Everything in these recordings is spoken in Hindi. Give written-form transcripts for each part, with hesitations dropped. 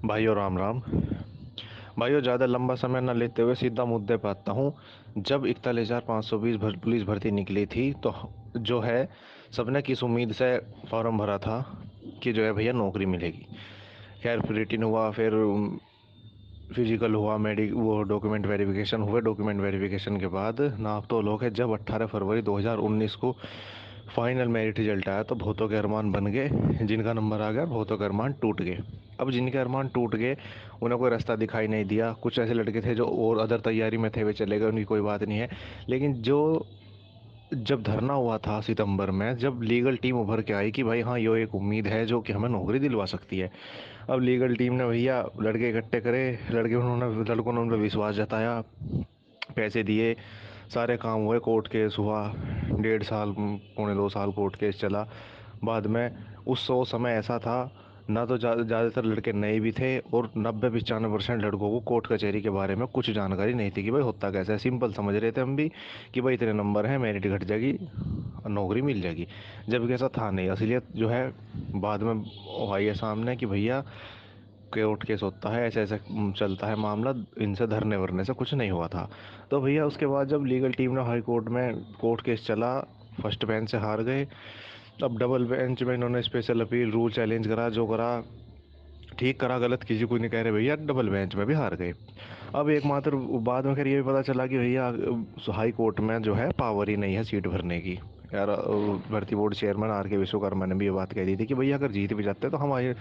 भाइयों राम राम। भाइयों ज़्यादा लंबा समय न लेते हुए सीधा मुद्दे पे आता हूँ। जब 41,520 पुलिस भर्ती निकली थी तो जो है सबने किस उम्मीद से फॉर्म भरा था कि जो है भैया नौकरी मिलेगी। खैर फिर रिटिन हुआ, फिर फिजिकल हुआ, वो डॉक्यूमेंट वेरिफिकेशन हुए। डॉक्यूमेंट वेरिफिकेशन के बाद नाप तो लोग है, जब 18 फरवरी 2019 को फाइनल मेरिट रिजल्ट आया तो बहुतों के अरमान बन गए। जिनका नंबर आ गया बहुतों के अरमान टूट गए। अब जिनके अरमान टूट गए उन्हें कोई रास्ता दिखाई नहीं दिया। कुछ ऐसे लड़के थे जो और अदर तैयारी में थे, वे चले गए, उनकी कोई बात नहीं है। लेकिन जो जब धरना हुआ था सितंबर में, जब लीगल टीम उभर के आई कि भाई हाँ ये एक उम्मीद है जो कि हमें नौकरी दिलवा सकती है। अब लीगल टीम ने भैया लड़के इकट्ठे करे, लड़कों ने उन पर विश्वास जताया, पैसे दिए, सारे काम हुए, कोर्ट केस हुआ, 1.5 साल 2.25 साल कोर्ट केस चला। बाद में वो समय ऐसा था, ना तो ज़्यादातर लड़के नए भी थे और 90-95% लड़कों को कोर्ट कचहरी के बारे में कुछ जानकारी नहीं थी कि भाई होता कैसा है। सिंपल समझ रहे थे हम भी कि भाई इतने नंबर हैं, मेरिट घट जाएगी, नौकरी मिल जाएगी। जबकि ऐसा था नहीं। असलियत जो है बाद में आई है सामने कि भैया कोर्ट केस होता है, ऐसे ऐसे चलता है मामला, इनसे धरने वरने से कुछ नहीं हुआ था। तो भैया उसके बाद जब लीगल टीम ने हाई कोर्ट में कोर्ट केस चला, फर्स्ट बेंच से हार गए। अब डबल बेंच में इन्होंने स्पेशल अपील, रूल चैलेंज करा, जो करा ठीक करा, गलत किसी को नहीं कह रहे भैया, डबल बेंच में भी हार गए। अब एकमात्र बाद में फिर ये भी पता चला कि भैया हाई कोर्ट में जो है पावर ही नहीं है सीट भरने की। यार भर्ती बोर्ड चेयरमैन आर के विश्वकर्मा ने भी ये बात कह दी थी कि भैया अगर जीत भी जाते तो हमारी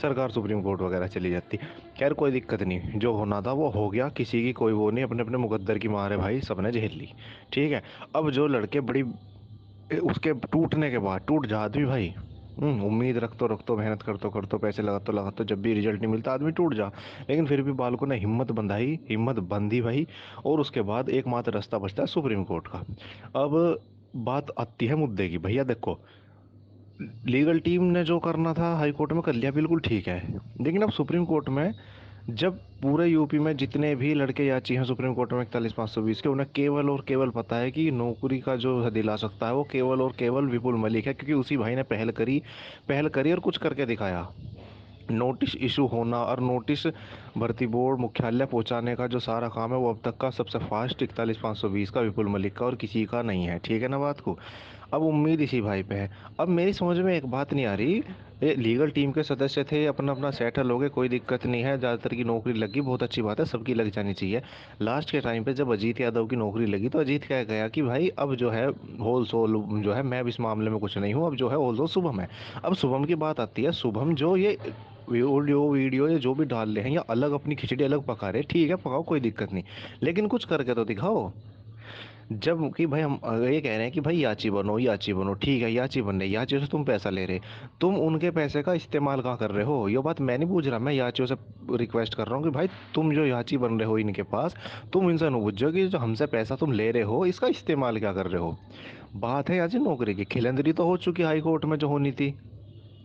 सरकार सुप्रीम कोर्ट वगैरह चली जाती। खैर कोई दिक्कत नहीं, जो होना था वो हो गया, किसी की कोई वो नहीं, अपने अपने मुकद्दर की मार है भाई, सबने झेल ली। ठीक है। अब जो लड़के बड़ी उसके टूटने के बाद टूट जात भी भाई, उम्मीद रख तो मेहनत कर तो पैसे लगा तो जब भी रिजल्ट नहीं मिलता आदमी टूट जा। लेकिन फिर भी बालकों ने हिम्मत बंधाई, हिम्मत बंधी भाई। और उसके बाद एकमात्र रास्ता बचता है सुप्रीम कोर्ट का। अब बात आती है मुद्दे की। भैया देखो, लीगल टीम ने जो करना था हाई कोर्ट में कर लिया, बिल्कुल ठीक है। लेकिन अब सुप्रीम कोर्ट में जब पूरे यूपी में जितने भी लड़के याची हैं सुप्रीम कोर्ट में 41,520 के, उन्हें केवल और केवल पता है कि नौकरी का जो दिला सकता है वो केवल और केवल विपुल मलिक है, क्योंकि उसी भाई ने पहल करी और कुछ करके दिखाया। नोटिस इशू होना और नोटिस भर्ती बोर्ड मुख्यालय पहुंचाने का जो सारा काम है वो अब तक का सबसे फास्ट 41,520 का विपुल मलिक का, और किसी का नहीं है। ठीक है ना बात को। अब उम्मीद इसी भाई पे है। अब मेरी समझ में एक बात नहीं आ रही, ये लीगल टीम के सदस्य थे, अपना अपना सेटल हो गए, कोई दिक्कत नहीं है, ज़्यादातर की नौकरी लगी, बहुत अच्छी बात है, सबकी लग जानी चाहिए। लास्ट के टाइम पे जब अजीत यादव की नौकरी लगी तो अजीत कह गया कि भाई अब जो है होल सोल जो है, मैं अब इस मामले में कुछ नहीं हूँ, अब जो है होल सोल शुभम है। अब शुभम की बात आती है, शुभम जो ये वीडियो ये जो भी डाल रहे हैं या अलग अपनी खिचड़ी अलग पका रहे हैं, ठीक है पकाओ, कोई दिक्कत नहीं। लेकिन कुछ करके तो दिखाओ। जब कि भाई हम ये कह रहे हैं कि भाई याची बनो, याची बनो, ठीक है याची बनने, याचियों से तुम पैसा ले रहे, तुम उनके पैसे का इस्तेमाल कहाँ कर रहे हो, ये बात मैं नहीं पूछ रहा, मैं याचियों से रिक्वेस्ट कर रहा हूँ कि भाई तुम जो याची बन रहे हो इनके पास, तुम इनसे न पूछो कि जो हमसे पैसा तुम ले रहे हो इसका इस्तेमाल क्या कर रहे हो। बात है याची नौकरी की, खिलंदरी तो हो चुकी हाई कोर्ट में जो होनी थी।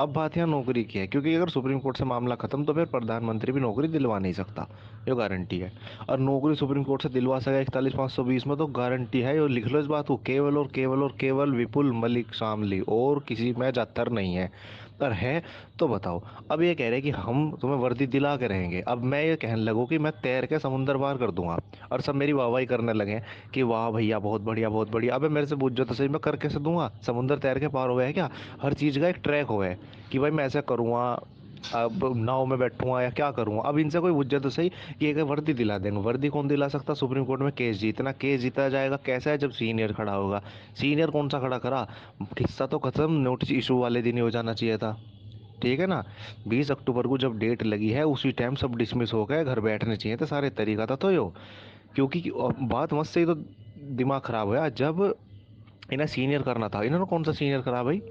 अब बात यहाँ नौकरी की है, क्योंकि अगर सुप्रीम कोर्ट से मामला खत्म तो फिर प्रधानमंत्री भी नौकरी दिलवा नहीं सकता, ये गारंटी है। और नौकरी सुप्रीम कोर्ट से दिलवा सकेगा 41,520 में तो गारंटी है, और लिख लो इस बात को, केवल और केवल और केवल विपुल मलिक शामली, और किसी में जातर नहीं है। पर है तो बताओ। अब ये कह रहे हैं कि हम तुम्हें वर्दी दिला के रहेंगे, अब मैं ये कहने लगूँ कि मैं तैर के समुंदर पार कर दूंगा, और सब मेरी वाहवाही करने लगे कि वाह भैया बहुत बढ़िया बहुत बढ़िया। अबे मेरे से पूछ जो तो सही, मैं कर कैसे दूंगा, समुंदर तैर के पार हो गया है क्या? हर चीज़ का एक ट्रैक हो है कि भाई मैं ऐसा करूँगा, अब नाव में बैठूंगा या क्या करूँगा। अब इनसे कोई पूछे तो सही कि एक वर्दी दिला देंगे, वर्दी कौन दिला सकता? सुप्रीम कोर्ट में केस जीतना, केस जीता जाएगा कैसा है, जब सीनियर खड़ा होगा। सीनियर कौन सा खड़ा करा, किस्सा तो खत्म, नोटिस इशू वाले दिन ही हो जाना चाहिए था। ठीक है ना। 20 अक्टूबर को जब डेट लगी है उसी टाइम सब डिसमिस हो गए, घर बैठने चाहिए थे सारे, तरीका था तो यो। क्योंकि बात मत से ही तो दिमाग खराब हुआ जब इन्हें सीनियर करना था, इन्होंने कौन सा सीनियर करा भाई।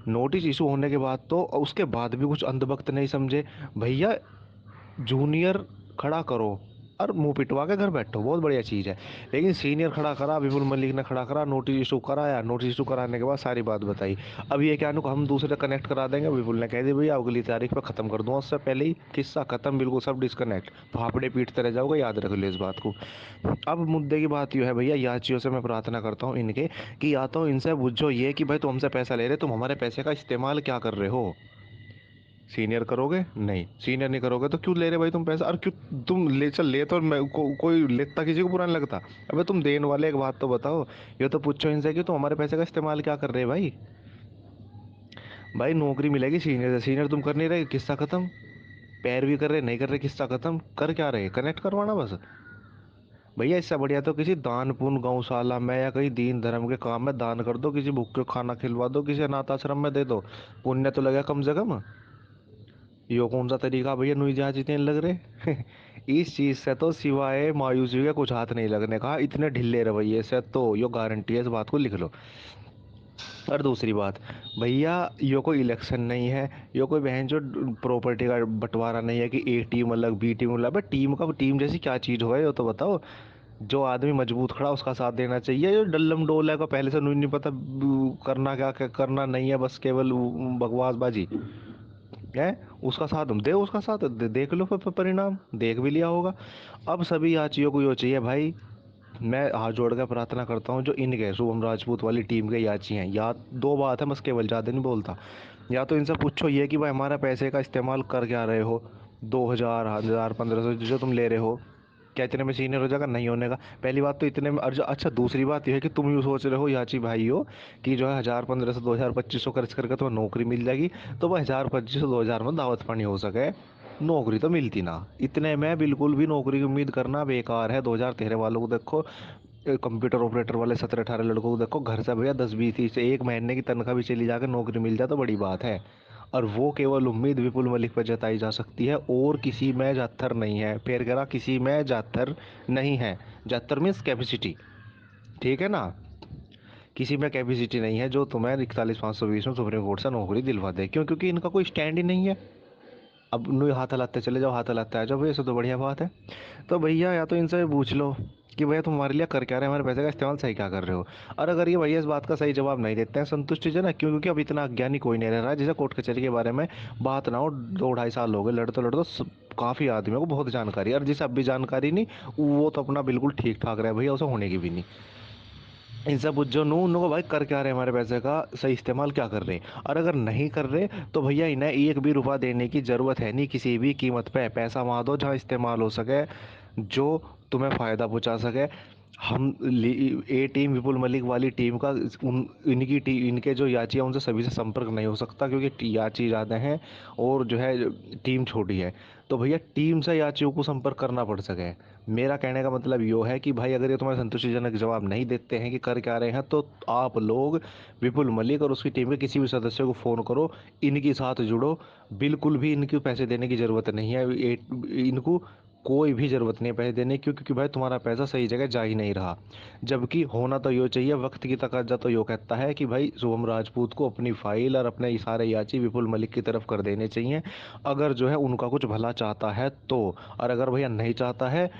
नोटिस इशू होने के बाद तो, और उसके बाद भी कुछ अंधभक्त नहीं समझे भैया, जूनियर खड़ा करो और मुंह पिटवा के घर बैठो, बहुत बढ़िया चीज़ है। लेकिन सीनियर खड़ा करा, विपुल मलिक ने खड़ा करा, नोटिस इशू कराया, नोटिस इशू कराने के बाद सारी बात बताई। अब ये क्या नुक हम दूसरे कनेक्ट करा देंगे, विपुल ने कह दिया भैया अगली तारीख पे खत्म कर दूंगा, उससे पहले ही किस्सा खत्म, बिल्कुल सब डिस्कनेक्ट, फाफड़े पीटते रह जाओगे, याद रख लो इस बात को। अब मुद्दे की बात यह है भैया, याचियों से मैं प्रार्थना करता हूँ इनके कि या तो इनसे बुझो ये कि भाई तुम हमसे पैसा ले रहे, तुम हमारे पैसे का इस्तेमाल क्या कर रहे हो। सीनियर करोगे नहीं, सीनियर नहीं करोगे तो क्यों ले रहे भाई तुम पैसा? और क्यों तुम ले, चल ले तो मैं कोई लेता किसी को बुरा नहीं लगता। अबे तुम देने वाले एक बात तो बताओ, ये तो पूछो इनसे कि तुम हमारे पैसे का इस्तेमाल क्या कर रहे हैं भाई। भाई नौकरी मिलेगी सीनियर से, सीनियर तुम कर नहीं रहे, किस्सा खत्म। पैर भी कर रहे नहीं कर रहे, किस्सा खत्म। कर क्या रहे, कनेक्ट करवाना बस। भैया इससे बढ़िया तो किसी दान पुण्य गौशाला में या कहीं दीन धर्म के काम में दान कर दो, किसी भूखे को खाना खिलवा दो, किसी अनाथ आश्रम में दे दो, पुण्य तो लगेगा कम से कम। यो कौन सा तरीका भैया, नुई जहाज इतने लग रहे इस चीज से तो सिवाय मायूसी के कुछ हाथ नहीं लगने का, इतने ढिल्ले रवैये से तो यो गारंटी है, इस बात को लिख लो। और दूसरी बात, भैया यो कोई इलेक्शन नहीं है, यो कोई बहन जो प्रॉपर्टी का बंटवारा नहीं है कि ए टीम अलग बी टीम अलग। भाई टीम का, टीम जैसी क्या चीज हो ये तो बताओ। जो आदमी मजबूत खड़ा उसका साथ देना चाहिए, जो डल्लम डोल है को पहले से नहीं पता करना क्या क्या करना नहीं है, बस केवल बकवासबाजी है, उसका साथ दे, उसका साथ देख लो परिणाम देख भी लिया होगा। अब सभी याचियों को यो चाहिए भाई, मैं हाथ जोड़ कर प्रार्थना करता हूँ जो इनके शुभम राजपूत वाली टीम के याची हैं, या दो बात है बस, केवल ज़्यादा नहीं बोलता। या तो इनसे पूछो ये कि भाई हमारा पैसे का इस्तेमाल कर क्या रहे हो, 2,000 1,000 1,500 जो तुम ले रहे हो, क्या इतने में सीनियर हो जाएगा? नहीं होने का। पहली बात तो इतने में अच्छा, दूसरी बात यह है कि तुम यूँ सोच रहे हो याची भाई हो कि जो है 1,000 1,500 2,000 2,500 खर्च करके तुम्हें नौकरी मिल जाएगी, तो वह 1,000 2,500 2,000 में दावत पानी हो सके, नौकरी तो मिलती ना। इतने में बिल्कुल भी नौकरी की उम्मीद करना बेकार है। 2013 वालों को देखो, कंप्यूटर ऑपरेटर वाले 17 18 लड़कों को देखो, घर से भैया 10 20 30 एक महीने की तनख्वाह भी चली जाकर नौकरी मिल जाए तो बड़ी बात है। और वो केवल उम्मीद विपुल मलिक पर जताई जा सकती है, और किसी में जाथर नहीं है। फिर कह रहा किसी में जाथर नहीं है, जाथर मीन्स कैपेसिटी, ठीक है ना। किसी में कैपेसिटी नहीं है जो तुम्हें 41,520 में सुप्रीम कोर्ट से नौकरी दिलवा दे। क्यों? क्योंकि इनका कोई स्टैंड ही नहीं है। अब नु हाथ हलाते चले जाओ, हाथ हलाते आ जाओ भैया, सब तो बढ़िया बात है। तो भैया या तो इनसे पूछ लो कि भैया तुम हमारे लिए कर क्या रहे हो, हमारे पैसे का इस्तेमाल सही क्या कर रहे हो। और अगर ये भैया इस बात का सही जवाब नहीं देते हैं संतुष्टि जनक, क्यों? क्योंकि अब इतना अज्ञानी कोई नहीं रह रहा है। जैसे कोर्ट कचहरी के बारे में बात ना हो, 2 2.5 साल हो गए लड़ते लड़ते, काफ़ी आदमियों को बहुत जानकारी है, और जिसे अब भी जानकारी नहीं, वो तो अपना बिल्कुल ठीक ठाक रहे भैया, उसे होने की भी नहीं। इनसे पूछो नू उनको भाई कर क्या रहे हैं, हमारे पैसे का सही इस्तेमाल क्या कर रहे हैं। और अगर नहीं कर रहे तो भैया इन्हें एक भी रुपया देने की ज़रूरत है नहीं, किसी भी कीमत पे पैसा वहाँ दो जहाँ इस्तेमाल हो सके, जो तुम्हें फ़ायदा पहुँचा सके। हम ए टीम विपुल मलिक वाली टीम का इनकी इनके जो याची है उनसे सभी से संपर्क नहीं हो सकता, क्योंकि याची ज़्यादा हैं और जो है टीम छोटी है। तो भैया टीम से याचियों को संपर्क करना पड़ सके। मेरा कहने का मतलब यो है कि भाई अगर ये तुम्हारे संतुष्टिजनक जवाब नहीं देते हैं कि कर क्या रहे हैं, तो आप लोग विपुल मलिक और उसकी टीम के किसी भी सदस्य को फ़ोन करो, इनके साथ जुड़ो। बिल्कुल भी इनके पैसे देने की ज़रूरत नहीं है, इनको कोई भी ज़रूरत नहीं है पैसे देने की, क्योंकि भाई तुम्हारा पैसा सही जगह जा ही नहीं रहा। जबकि होना तो यो चाहिए, वक्त की तकाजा तो यो कहता है कि भाई शुभम राजपूत को अपनी फाइल और अपने इशारे याची विपुल मलिक की तरफ कर देने चाहिए, अगर जो है उनका कुछ भला चाहता है तो। और अगर भैया नहीं चाहता है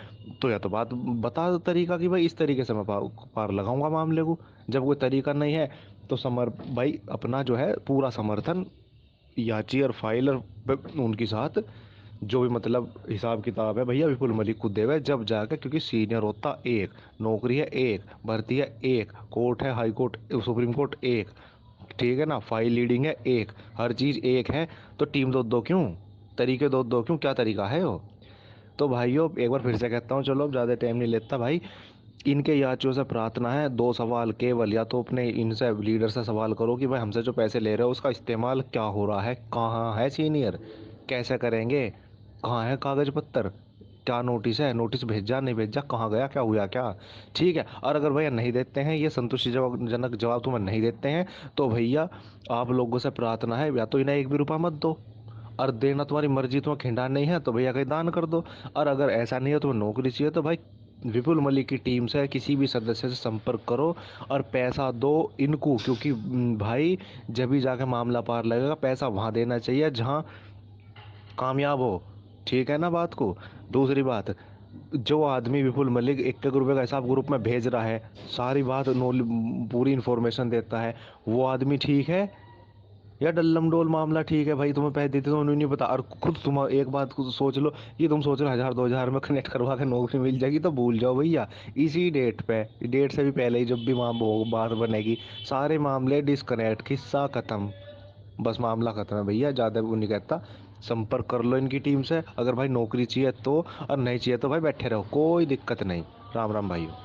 तो या तो बात बता दो तरीका कि भाई इस तरीके से मैं पार लगाऊंगा मामले को। जब कोई तरीका नहीं है तो भाई अपना जो है पूरा समर्थन याची और फाइल और उनके साथ जो भी मतलब हिसाब किताब है भैया विपुल मलिक को देवे जब जाकर, क्योंकि सीनियर होता एक, नौकरी है एक, भर्ती है एक, कोर्ट है हाई कोर्ट सुप्रीम कोर्ट एक, ठीक है ना, फाइल लीडिंग है एक, हर चीज़ एक है। तो टीम दो दो क्यों, तरीके दो दो क्यों, क्या तरीका है वो। तो भाइयों एक बार फिर से कहता हूँ, चलो अब ज़्यादा टाइम नहीं लेता भाई, इनके याचियों से प्रार्थना है, दो सवाल केवल, या तो अपने इनसे लीडर से सवाल करो कि भाई हमसे जो पैसे ले रहे हो उसका इस्तेमाल क्या हो रहा है, कहाँ है सीनियर, कैसे करेंगे, कहाँ है कागज पत्तर, क्या नोटिस है, नोटिस भेजा नहीं भेजा, कहाँ गया, क्या हुआ क्या। ठीक है। और अगर भैया नहीं देते हैं, ये संतुष्टिजनक जवाब तुम्हें नहीं देते हैं, तो भैया आप लोगों से प्रार्थना है, या तो इन्हें एक भी रुपया मत दो, और देना तुम्हारी मर्जी, तुम्हें खिंडा नहीं है तो भैया कहीं दान कर दो। और अगर ऐसा नहीं है तुम्हें नौकरी चाहिए तो भाई विपुल मलिक की टीम से किसी भी सदस्य से संपर्क करो और पैसा दो इनको, क्योंकि भाई जब भी जाके मामला पार लगेगा, पैसा वहाँ देना चाहिए जहाँ कामयाब हो। ठीक है ना बात को। दूसरी बात, जो आदमी विपुल मलिक 1 1 रुपए का हिसाब ग्रुप में भेज रहा है, सारी बात पूरी इन्फॉर्मेशन देता है, वो आदमी ठीक है या डल्लम डोल मामला ठीक है? भाई तुम्हें पैसे देते तो उन्हें नहीं पता, और खुद तुम एक बात को सोच लो, ये तुम सोच रहे हो 1,000 2,000 में कनेक्ट करवा के नौकरी मिल जाएगी, तो भूल जाओ भैया। इसी डेट पे, डेट से भी पहले ही जब भी बात बनेगी, सारे मामले डिस्कनेक्ट, किस्सा खत्म। बस मामला खत्म है भैया, ज़्यादा वो नहीं कहता। संपर्क कर लो इनकी टीम से, अगर भाई नौकरी चाहिए तो, और नहीं चाहिए तो भाई बैठे रहो, कोई दिक्कत नहीं। राम राम भाइयों।